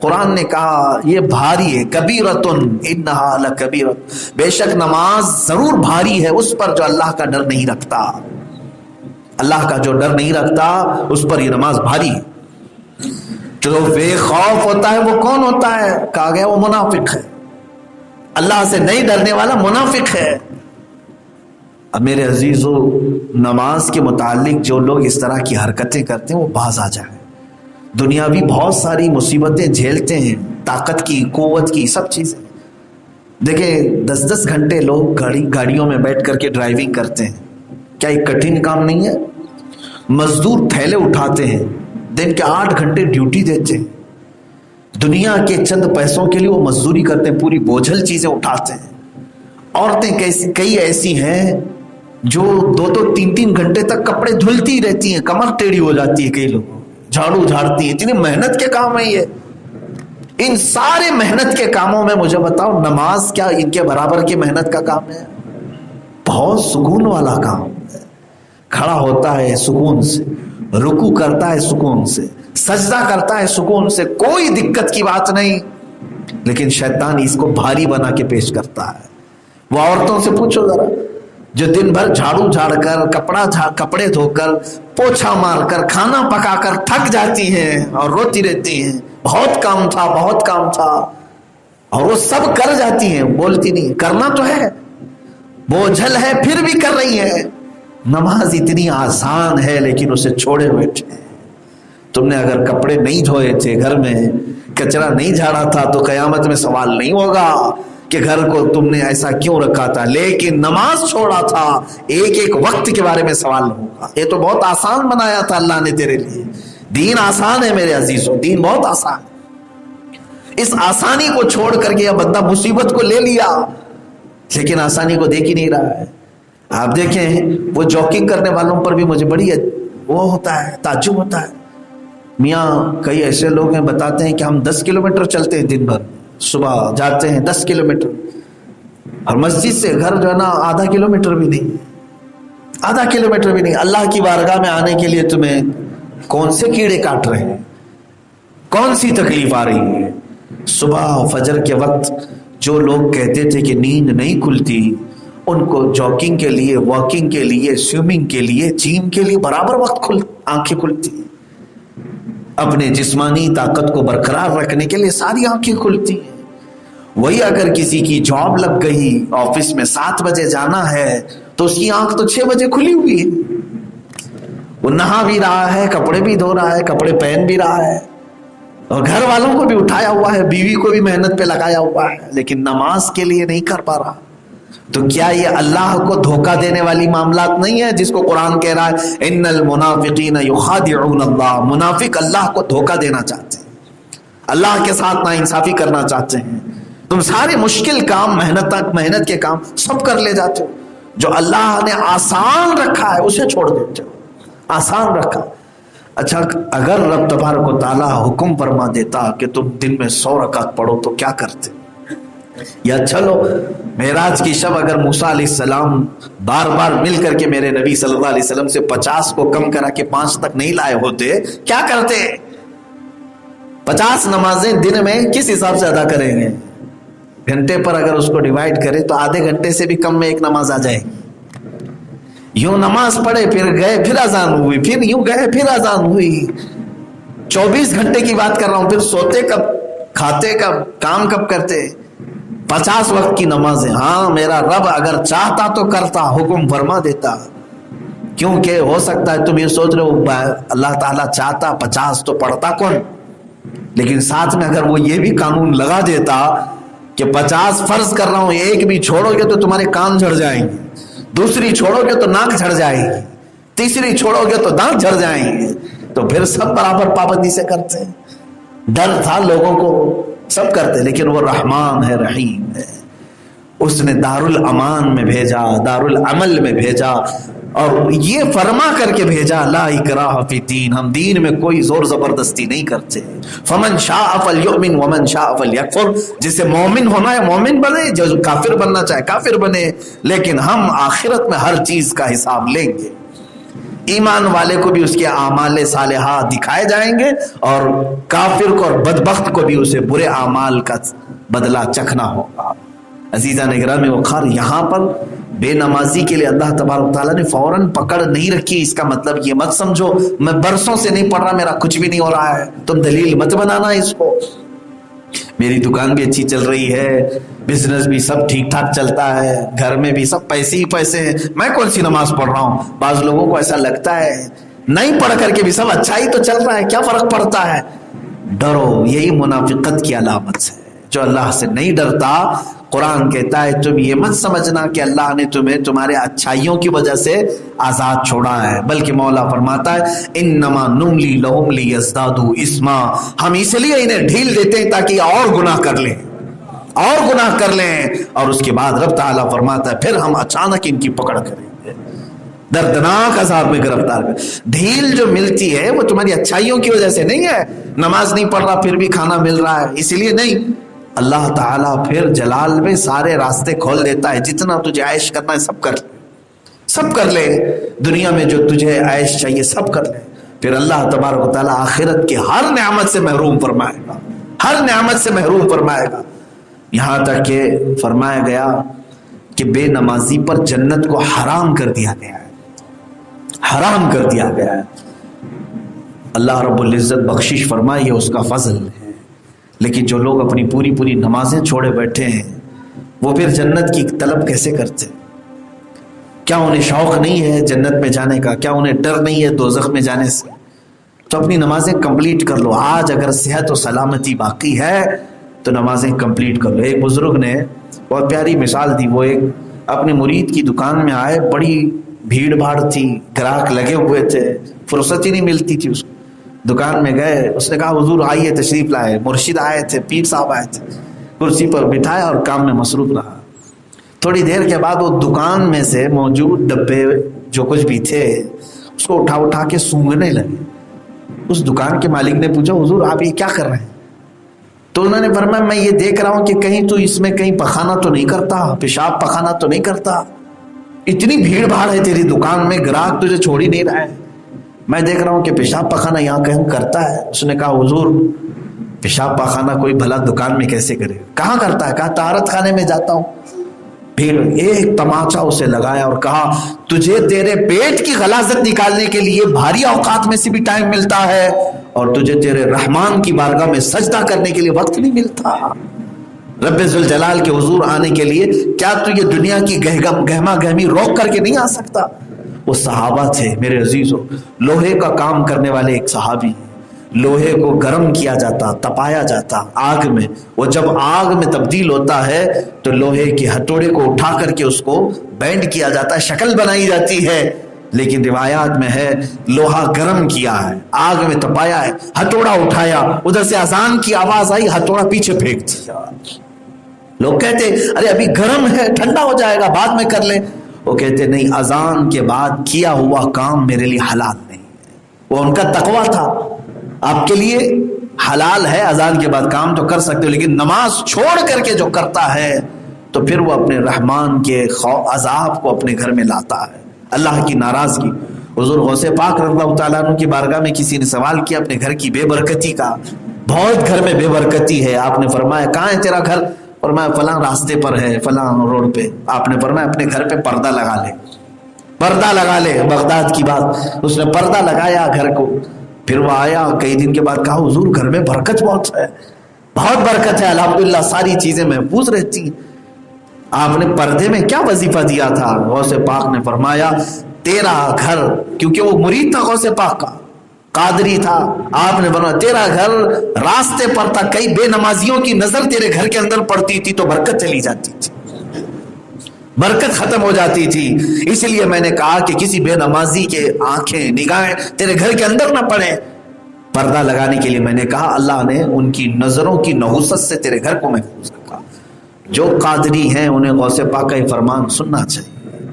قرآن نے کہا یہ بھاری ہے، کبیرتن انہا لکبیرۃ، بے شک نماز ضرور بھاری ہے اس پر جو اللہ کا ڈر نہیں رکھتا، اللہ کا جو ڈر نہیں رکھتا اس پر یہ نماز بھاری ہے۔ جو بے خوف ہوتا ہے وہ کون ہوتا ہے؟ کہا گیا وہ منافق ہے، اللہ سے نہیں ڈرنے والا منافق ہے۔ اب میرے عزیزو، نماز کے متعلق جو لوگ اس طرح کی حرکتیں کرتے ہیں وہ باز آ جائیں۔ دنیاوی بہت ساری مصیبتیں جھیلتے ہیں، طاقت کی، قوت کی، سب چیزیں۔ دیکھیں 10-10 گھنٹے لوگ گاڑیوں میں بیٹھ کر کے ڈرائیونگ کرتے ہیں، کیا یہ کٹھن کام نہیں ہے؟ مزدور تھیلے اٹھاتے ہیں، دن کے 8 گھنٹے ڈیوٹی دیتے ہیں، دنیا کے چند پیسوں کے لیے وہ مزدوری کرتے ہیں، پوری بوجھل چیزیں اٹھاتے ہیں۔ عورتیں کئی ایسی ہیں جو 2-3 گھنٹے تک کپڑے دھلتی رہتی ہیں، کمر ٹیڑھی ہو جاتی ہے، کئی لوگ جھاڑو جھاڑتی ہیں، اتنی محنت کے کام ہے یہ۔ ان سارے محنت کے کاموں میں مجھے بتاؤ نماز کیا ان کے برابر کی محنت کا کام ہے؟ بہت سکون والا کام ہے، کھڑا ہوتا ہے سکون سے، رکوع کرتا ہے سکون سے، سجدہ کرتا ہے سکون سے، کوئی دقت کی بات نہیں، لیکن شیطان اس کو بھاری بنا کے پیش کرتا ہے۔ وہ عورتوں سے پوچھو ذرا جو دن بھر جھاڑو جھاڑ کر، کپڑے دھو کر، پوچھا مار کر، کھانا پکا کر تھک جاتی ہیں اور روتی رہتی ہیں بہت کام تھا، بہت کام تھا، اور وہ سب کر جاتی ہیں، بولتی نہیں، کرنا تو ہے، بوجھل ہے پھر بھی کر رہی ہے۔ نماز اتنی آسان ہے لیکن اسے چھوڑے بیٹھے ہیں۔ تم نے اگر کپڑے نہیں دھوئے تھے، گھر میں کچرا نہیں جھاڑا تھا تو قیامت میں سوال نہیں ہوگا کہ گھر کو تم نے ایسا کیوں رکھا تھا، لیکن نماز چھوڑا تھا، ایک ایک وقت کے بارے میں سوال ہوگا۔ یہ تو بہت آسان بنایا تھا اللہ نے تیرے لیے، دین آسان ہے میرے عزیزوں، دین بہت آسان ہے۔ اس آسانی کو چھوڑ کر کے یہ بندہ مصیبت کو لے لیا، لیکن آسانی کو دیکھ ہی نہیں رہا ہے۔ آپ دیکھیں وہ جاگنگ کرنے والوں پر بھی مجھے بڑی وہ ہوتا ہے، تعجب ہوتا ہے۔ میاں کئی ایسے لوگ ہیں بتاتے ہیں کہ ہم 10 کلومیٹر چلتے ہیں دن بھر، صبح جاتے ہیں 10 کلومیٹر، اور مسجد سے گھر جو ہے نا آدھا کلومیٹر بھی نہیں، آدھا کلومیٹر بھی نہیں۔ اللہ کی بارگاہ میں آنے کے لیے تمہیں کون سے کیڑے کاٹ رہے ہیں، کون سی تکلیف آ رہی ہے؟ صبح فجر کے وقت جو لوگ کہتے تھے کہ نیند نہیں کھلتی، ان کو جاگنگ کے لیے، واکنگ کے لیے، سوئمنگ کے لیے، جم کے لیے برابر وقت آنکھیں کھلتی ہیں۔ اپنے جسمانی طاقت کو برقرار رکھنے کے لیے ساری آنکھیں کھلتی ہیں۔ وہی اگر کسی کی جاب لگ گئی، آفس میں 7 بجے جانا ہے تو اس کی آنکھ تو 6 بجے کھلی ہوئی ہے، وہ نہا بھی رہا ہے، کپڑے بھی دھو رہا ہے، کپڑے پہن بھی رہا ہے، اور گھر والوں کو بھی اٹھایا ہوا ہے، بیوی کو بھی محنت پہ لگایا ہوا ہے، لیکن نماز کے لیے نہیں کر پا رہا۔ تو کیا یہ اللہ کو دھوکہ دینے والی معاملات نہیں ہے جس کو قرآن کہہ رہا ہے ان المنافقین یخادعون اللہ؟ منافق اللہ کو دھوکہ دینا چاہتے ہیں، اللہ کے ساتھ ناانصافی کرنا چاہتے ہیں۔ تم سارے مشکل کام، محنت کے کام سب کر لے جاتے ہو، جو اللہ نے آسان رکھا ہے اسے چھوڑ دیتے ہو، آسان رکھا۔ اچھا اگر رب تبارک و تعالیٰ حکم فرما دیتا کہ تم دن میں 100 رکعت پڑھو تو کیا کرتے؟ یا چلو معراج کی شب اگر موسیٰ علیہ السلام بار بار مل کر کے میرے نبی صلی اللہ علیہ وسلم سے 50 کو کم کرا کے 5 تک نہیں لائے ہوتے، کیا کرتے؟ 50 نمازیں دن میں کس حساب سے ادا کریں گے؟ گھنٹے پر اگر اس کو ڈیوائڈ کرے تو آدھے گھنٹے سے بھی کم میں ایک نماز آ جائے گی۔ یوں نماز پڑھے، پھر گئے، پھر اذان ہوئی، پھر یوں گئے، پھر اذان ہوئی۔ 24 گھنٹے کی بات کر رہا ہوں، پھر سوتے کب، کھاتے کب، کام کب کرتے؟ 50 وقت کی نمازیں۔ ہاں میرا رب اگر چاہتا تو کرتا، حکم فرما دیتا، کیونکہ ہو سکتا ہے تم یہ سوچ رہے ہو اللہ تعالیٰ چاہتا 50 تو پڑھتا کون، لیکن ساتھ میں اگر وہ یہ بھی قانون لگا دیتا کہ 50 فرض کر رہا ہوں، ایک بھی چھوڑو گے تو تمہارے کان جھڑ جائیں گے، دوسری چھوڑو گے تو ناک جھڑ جائے گی، تیسری چھوڑو گے تو دانت جھڑ جائیں گے، تو پھر سب برابر پابندی سے کرتے ہیں۔ ڈر تھا لوگوں کو، سب کرتے، لیکن وہ رحمان ہے، رحیم ہے، اس نے دارالامان میں بھیجا، دارالعمل میں بھیجا، اور یہ فرما کر کے بھیجا لا اکراہ فی الدین، ہم دین میں کوئی زور زبردستی نہیں کرتے۔ فمن شاء فلیؤمن ومن شاء فلیکفر، جسے مومن ہونا ہے مومن بنے، جو کافر بننا چاہے کافر بنے، لیکن ہم آخرت میں ہر چیز کا حساب لیں گے۔ ایمان والے کو بھی اس کے اعمال صالحہ دکھائے جائیں گے اور کافر کو اور بدبخت کو بھی اسے برے اعمال کا بدلہ چکھنا ہوگا۔ عزیزان گرامی وقار، یہاں پر بے نمازی کے لیے اللہ تبارک تعالیٰ نے فوراً پکڑ نہیں رکھی۔ اس کا مطلب یہ مت سمجھو میں برسوں سے نہیں پڑھ رہا، میرا کچھ بھی نہیں ہو رہا ہے، تم دلیل مت بنانا اس کو۔ میری دکان بھی اچھی چل رہی ہے، بزنس بھی سب ٹھیک ٹھاک چلتا ہے، گھر میں بھی سب پیسے ہی پیسے ہیں، میں کون سی نماز پڑھ رہا ہوں۔ بعض لوگوں کو ایسا لگتا ہے نہیں پڑھ کر کے بھی سب اچھا ہی تو چل رہا ہے، کیا فرق پڑتا ہے۔ ڈرو، یہی منافقت کی علامت ہے۔ جو اللہ سے نہیں ڈرتا، قرآن کہتا ہے تم یہ مت سمجھنا کہ اللہ نے تمہیں تمہارے اچھائیوں کی وجہ سے آزاد چھوڑا ہے، بلکہ مولا فرماتا ہے انما نملی لہم لیزدادوا اثما، ہم اس لیے انہیں ڈھیل دیتے ہیں تاکہ اور گناہ کر لیں، اور گناہ کر لیں۔ اور اس کے بعد رب تعالیٰ فرماتا ہے پھر ہم اچانک ان کی پکڑ کریں گے، دردناک عذاب میں گرفتار کر۔ ڈھیل جو ملتی ہے وہ تمہاری اچھائیوں کی وجہ سے نہیں ہے، نماز نہیں پڑھ رہا پھر بھی کھانا مل رہا ہے اس لیے نہیں۔ اللہ تعالیٰ پھر جلال میں سارے راستے کھول دیتا ہے، جتنا تجھے عیش کرنا ہے سب کر لے، سب کر لے، دنیا میں جو تجھے عیش چاہیے سب کر لے۔ پھر اللہ تبارک و تعالیٰ آخرت کے ہر نعمت سے محروم فرمائے گا، ہر نعمت سے محروم فرمائے گا۔ یہاں تک کہ فرمایا گیا کہ بے نمازی پر جنت کو حرام کر دیا گیا ہے، حرام کر دیا گیا ہے۔ اللہ رب العزت بخشش فرمائے، یہ اس کا فضل ہے۔ لیکن جو لوگ اپنی پوری نمازیں چھوڑے بیٹھے ہیں وہ پھر جنت کی طلب کیسے کرتے؟ کیا انہیں شوق نہیں ہے جنت میں جانے کا؟ کیا انہیں ڈر نہیں ہے دوزخ میں جانے سے؟ تو اپنی نمازیں کمپلیٹ کر لو۔ آج اگر صحت و سلامتی باقی ہے تو نمازیں کمپلیٹ کر لو۔ ایک بزرگ نے بہت پیاری مثال دی، وہ ایک اپنے مرید کی دکان میں آئے، بڑی بھیڑ بھاڑ تھی، گراہک لگے ہوئے تھے، فرصت ہی نہیں ملتی تھی اس کو۔ دکان میں گئے، اس نے کہا حضور آئیے تشریف لائے، مرشد آئے تھے، پیر صاحب آئے تھے، کرسی پر بٹھایا اور کام میں مصروف رہا۔ تھوڑی دیر کے بعد وہ دکان میں سے موجود ڈبے جو کچھ بھی تھے اس کو اٹھا کے سونگھنے لگے۔ اس دکان کے مالک نے پوچھا حضور آپ یہ کیا کر رہے ہیں؟ تو انہوں نے فرمایا میں یہ دیکھ رہا ہوں کہ کہیں تو اس میں کہیں پخانہ تو نہیں کرتا، پیشاب پخانہ تو نہیں کرتا، اتنی بھیڑ بھاڑ ہے تیری دکان میں، گراہک تجھے چھوڑ ہی نہیں رہا ہے، میں دیکھ رہا ہوں کہ پیشاب پخانہ یہاں کہیں کرتا ہے۔ اس نے کہا حضور پیشاب پخانہ کوئی بھلا دکان میں کیسے کرے؟ کہاں کرتا ہے؟ کہا طہارت خانے میں جاتا ہوں۔ پھر ایک تماچا اسے لگایا اور کہا تجھے تیرے پیٹ کی غلاظت نکالنے کے لیے بھاری اوقات میں سے بھی ٹائم ملتا ہے اور تجھے تیرے رحمان کی بارگاہ میں سجدہ کرنے کے لیے وقت نہیں ملتا۔ رب ذوالجلال کے حضور آنے کے لیے کیا تو یہ دنیا کی گہما گہمی روک کر کے نہیں آ سکتا؟ وہ صحابہ تھے میرے عزیزو، لوہے کا کام کرنے والے ایک صحابی، لوہے کو گرم کیا جاتا، تپایا جاتا آگ میں، وہ جب آگ میں تبدیل ہوتا ہے تو لوہے کے ہتھوڑے کو اٹھا کر کے اس کو بینڈ کیا جاتا ہے، شکل بنائی جاتی ہے۔ لیکن روایات میں ہے لوہا گرم کیا ہے، آگ میں تپایا ہے، ہتھوڑا اٹھایا، ادھر سے اذان کی آواز آئی، ہتھوڑا پیچھے پھینک دیا۔ لوگ کہتے ارے ابھی گرم ہے ٹھنڈا ہو جائے گا بعد میں کر لیں، وہ کہتے نہیں، اذان کے بعد کیا ہوا کام میرے لیے حلال نہیں ہے۔ وہ ان کا تقویٰ تھا، آپ کے لیے حلال ہے اذان کے بعد کام تو کر سکتے ہو، لیکن نماز چھوڑ کر کے جو کرتا ہے تو پھر وہ اپنے رحمان کے عذاب کو اپنے گھر میں لاتا ہے، اللہ کی ناراضگی۔ حضور غوث پاک رضی اللہ تعالیٰ عنہ کی بارگاہ میں کسی نے سوال کیا اپنے گھر کی بے برکتی کا، بہت گھر میں بے برکتی ہے، آپ نے فرمایا کہاں ہے تیرا گھر؟ فرمایا فلاں راستے پر ہے، فلاں روڈ پہ۔ آپ نے فرمایا اپنے گھر پہ پردہ لگا لے، پردہ لگا لے، بغداد کی بات، اس نے پردہ لگایا گھر کو۔ پھر وہ آیا کئی دن کے بعد، کہا حضور گھر میں برکت بہت ہے، بہت برکت ہے، الحمدللہ ساری چیزیں محفوظ رہتی ہیں، آپ نے پردے میں کیا وظیفہ دیا تھا؟ غوث پاک نے فرمایا تیرا گھر، کیونکہ وہ مرید تھا غوث پاک کا، قادری تھا، آپ نے فرمایا تیرا گھر راستے پر تھا، کئی بے نمازیوں کی نظر تیرے گھر کے اندر پڑتی تھی تو برکت چلی جاتی تھی، برکت ختم ہو جاتی تھی، اس لیے میں نے کہا کہ کسی بے نمازی کے آنکھیں نگاہیں تیرے گھر کے اندر نہ پڑے۔ پردہ لگانے کے لیے میں نے کہا اللہ نے ان کی نظروں کی نحوست سے تیرے گھر کو محفوظ رکھا۔ جو قادری ہیں انہیں غوث پاک کا یہ فرمان سننا چاہیے،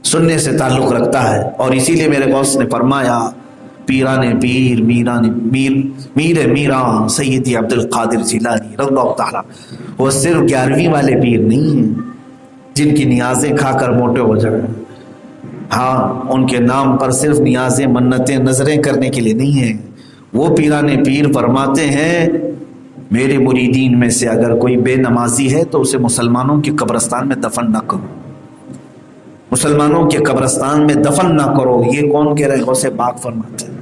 سننے سے تعلق رکھتا ہے، اور اسی لیے میرے غوث نے فرمایا پیران پیر میر میران سیدی عبد القادر جیلانی رضی اللہ تعالیٰ، وہ صرف 11ویں والے پیر نہیں ہیں جن کی نیازیں کھا کر موٹے ہو جائیں، ہاں ان کے نام پر صرف نیازیں منتیں نظریں کرنے کے لیے نہیں ہیں. وہ پیران پیر فرماتے ہیں میرے مریدین میں سے اگر کوئی بے نمازی ہے تو اسے مسلمانوں کے قبرستان میں دفن نہ کرو، مسلمانوں کے قبرستان میں دفن نہ کرو. یہ کون کہہ رہے؟ غوث پاک فرماتے ہیں.